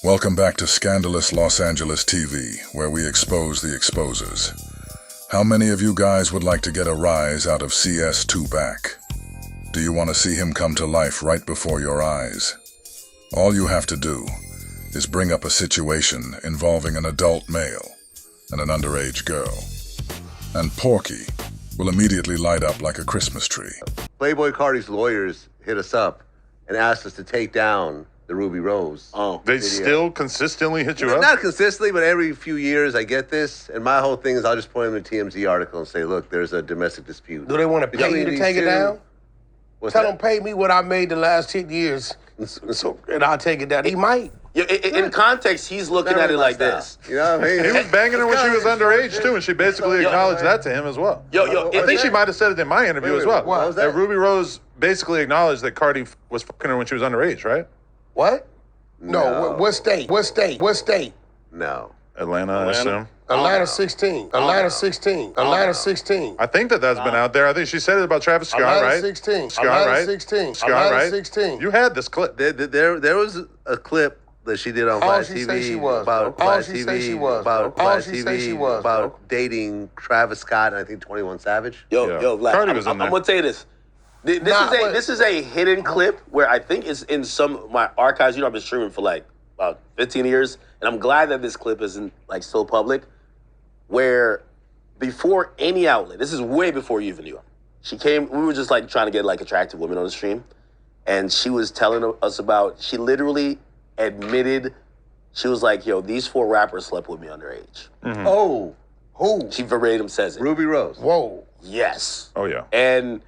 Welcome back to Scandalous Los Angeles TV, where we expose the exposers. How many of you guys would like to get a rise out of CS2 back? Do you want to see him come to life right before your eyes? All you have to do is bring up a situation involving an adult male and an underage girl. And Porky will immediately light up like a Christmas tree. Playboy Cardi's lawyers hit us up and asked us to take down the Ruby Rose. Oh, they still consistently hit you up? Not consistently, but every few years I get this. And my whole thing is I'll just point them to TMZ article and say, look, there's a domestic dispute. Do they want to pay you to take it down? Tell them pay me what I made the last 10 years, and I'll take it down. He might. Yeah, in context, he's looking at it like this. You know what I mean? He was banging her when she was underage, too, and she basically acknowledged that to him as well. I think she might have said it in my interview as well. What was that Ruby Rose basically acknowledged that Cardi was fucking her when she was underage, right? What? No. What state? What state? What state? No. Atlanta, I assume. Atlanta 16. Atlanta 16. Atlanta 16. I think that's been out there. I think she said it about Travis Scott, Atlanta right? 16. Scott, Atlanta right? 16. Scott, Atlanta right? 16. You had this clip. There was a clip that she did on Black TV about dating Travis Scott and I think 21 Savage. Yo, Black, Cardi was in there. I'm gonna tell you this. This is a hidden clip where I think it's in some of my archives. You know, I've been streaming for like about 15 years, and I'm glad that this clip isn't like still public. Where before any outlet, this is way before you even knew her. She came. We were just like trying to get like attractive women on the stream, and she was telling us about. She literally admitted, she was like, "Yo, these 4 rappers slept with me underage." Mm-hmm. Oh, who? She verbatim says it. Ruby Rose. Whoa. Yes. Oh yeah. And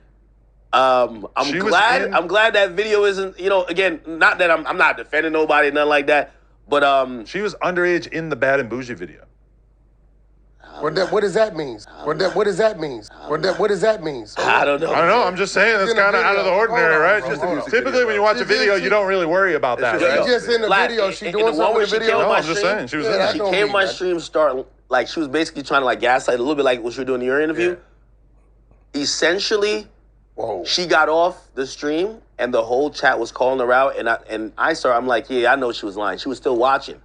I'm glad that video isn't, again, not that I'm not defending nobody, nothing like that, but she was underage in the Bad and Bougie video. What does that mean? What does that mean? What does that mean? I don't know. I'm just saying it's kind of out of the ordinary, right? Typically when you watch a video, you don't really worry about that, right? Just in the video, she doing something in the video. No, I'm just saying she was in there. She came on my stream, like she was basically trying to like gaslight a little bit like what you were doing in your interview. Yeah. Essentially, she got off the stream and the whole chat was calling her out, and I'm like, yeah, I know she was lying. She was still watching,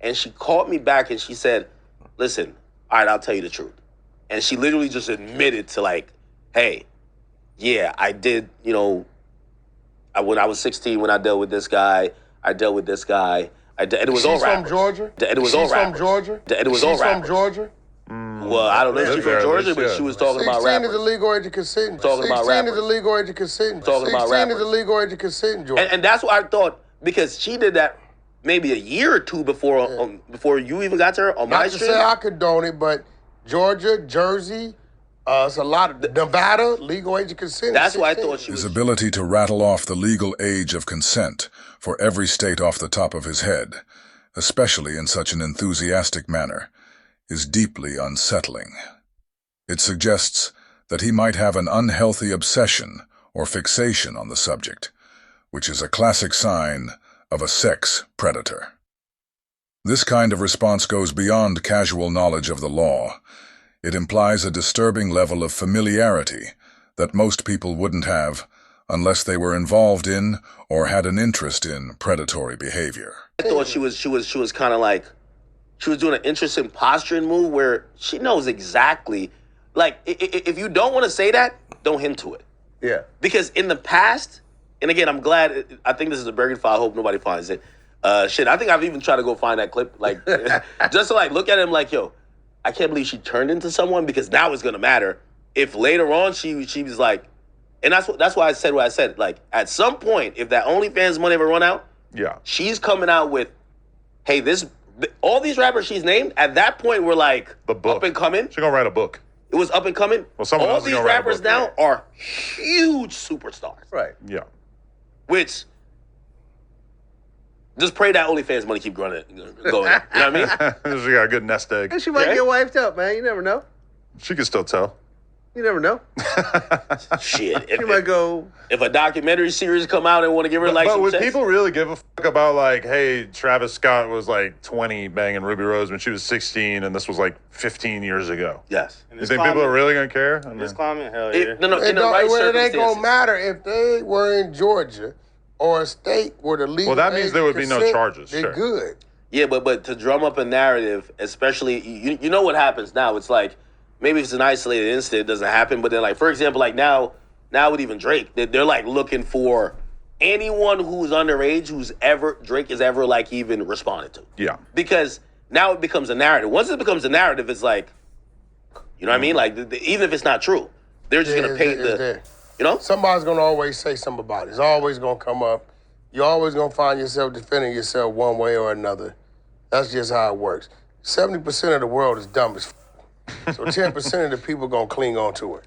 and she called me back and she said, listen, all right, I'll tell you the truth. And she literally just admitted to like, hey, yeah, I did, when I was 16, when I dealt with this guy, I dealt with this guy. And it was all rappers. She's from Georgia? And it was all rappers. She's from Georgia? And it was all rappers. She's from Georgia? Well, I don't know if she's from Georgia, but she was talking about rappers. 16 is a legal age of consent. Talking about rappers. 16 is a legal age of consent. Talking about rappers. 16 is a legal age of consent, Georgia. And that's what I thought, because she did that maybe a year or two before you even got to her on my stream. Not to say I condone it, but Georgia, Jersey, it's a lot of Nevada, legal age of consent. That's why I thought she was. His ability to rattle off the legal age of consent for every state off the top of his head, especially in such an enthusiastic manner, is deeply unsettling. It suggests that he might have an unhealthy obsession or fixation on the subject, which is a classic sign of a sex predator. This kind of response goes beyond casual knowledge of the law. It implies a disturbing level of familiarity that most people wouldn't have unless they were involved in or had an interest in predatory behavior. I thought she was kind of like, she was doing an interesting posturing move where she knows exactly, like, if you don't want to say that, don't hint to it. Yeah. Because in the past, and again, I'm glad, I think this is a Bergen file, I hope nobody finds it. I think I've even tried to go find that clip, like, just to like look at him like, yo, I can't believe she turned into someone, because now it's gonna matter if later on she was like, and that's why I said what I said. Like, at some point, if that OnlyFans money ever run out, she's coming out with, hey, all these rappers she's named, at that point were like up and coming. She's gonna write a book. It was up and coming. Well, someone all these rappers now are huge superstars. Right. Yeah. Which, just pray that OnlyFans money keep going. You know what I mean? She got a good nest egg. And she might get wiped up, man. You never know. She can still tell. You never know. Shit. She might go. If a documentary series come out and want to give her like but some would checks? people really give a fuck about like, hey, Travis Scott was like 20 banging Ruby Rose when she was 16 and this was like 15 years ago? Yes. You think people are really gonna care? In this climate, hell yeah. It ain't gonna matter if they were in Georgia or a state where the legal Well, that means there would be no charges. They're good. Yeah, but to drum up a narrative, especially, you know what happens now. It's like, maybe if it's an isolated incident, it doesn't happen. But then, like, for example, like now with even Drake, they're like looking for anyone who's underage Drake has ever like even responded to. Yeah. Because now it becomes a narrative. Once it becomes a narrative, it's like, you know what I mean? Like, even if it's not true, they're just going to paint you know? Somebody's going to always say something about it. It's always going to come up. You're always going to find yourself defending yourself one way or another. That's just how it works. 70% of the world is dumb as f***. So 10% of the people going to cling on to it.